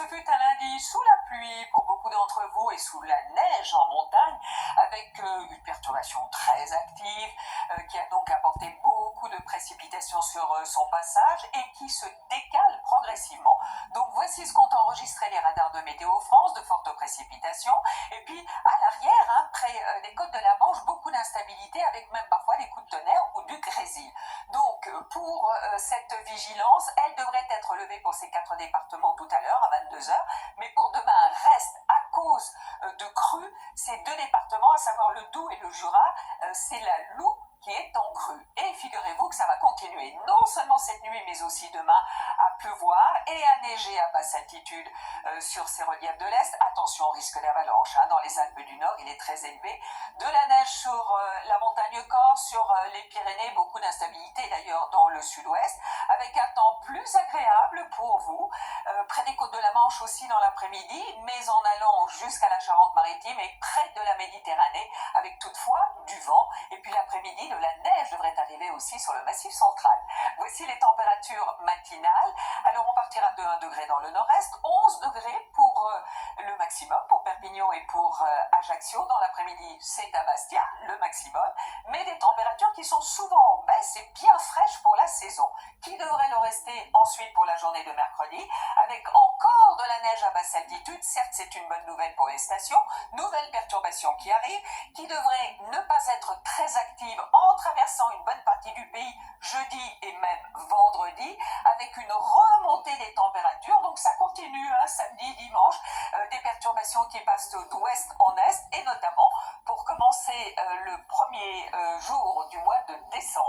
ce fut un lundi sous la pluie pour beaucoup d'entre vous et sous la neige en montagne, avec une perturbation très active qui a donc apporté beaucoup de précipitations sur son passage et qui se décale progressivement. Donc voici ce qu'ont enregistré les radars de Météo France, de fortes précipitations, et puis à l'arrière, près des côtes de la Manche, beaucoup d'instabilité avec même parfois des coups de tonnerre ou du grésil. Donc pour cette vigilance, elle devrait être levée pour ces 4 départements tout à l'heure à 22h, mais pour demain reste à cause de crues ces 2 départements, à savoir le Doubs et le Jura, c'est la Loue qui est en crue. Et figurez-vous que ça va continuer non seulement cette nuit, mais aussi demain à pleuvoir et à neiger à basse altitude sur ces reliefs de l'Est. Attention au risque d'avalanche. Dans les Alpes du Nord, il est très élevé. De la neige sur la montagne Corse, sur les Pyrénées, beaucoup d'instabilité d'ailleurs dans le sud-ouest, avec un temps plus agréable pour vous, près des côtes de la Manche aussi dans l'après-midi, mais en allant jusqu'à la Charente-Maritime et près de la Méditerranée, avec toutefois du vent. Et puis l'après-midi, de la neige devrait arriver aussi sur le Massif central. Voici les températures matinales. Alors on partira de 1 degré dans le nord-est, 11 degrés pour le maximum pour Perpignan et pour Ajaccio. Dans l'après-midi, c'est à Bastia le maximum, mais des températures qui sont souvent en baisse et bien fraîches pour la saison, qui devrait le rester ensuite pour la journée de mercredi, avec encore de la neige à basse altitude. Certes, c'est une bonne nouvelle pour les stations. Nouvelle perturbation qui arrive, qui devrait ne pas être très active en traversant une bonne partie du pays jeudi et même vendredi, avec une remontée des températures. Donc ça continue, samedi, dimanche, des perturbations qui passent d'ouest en est, et notamment pour commencer le premier jour du mois de décembre.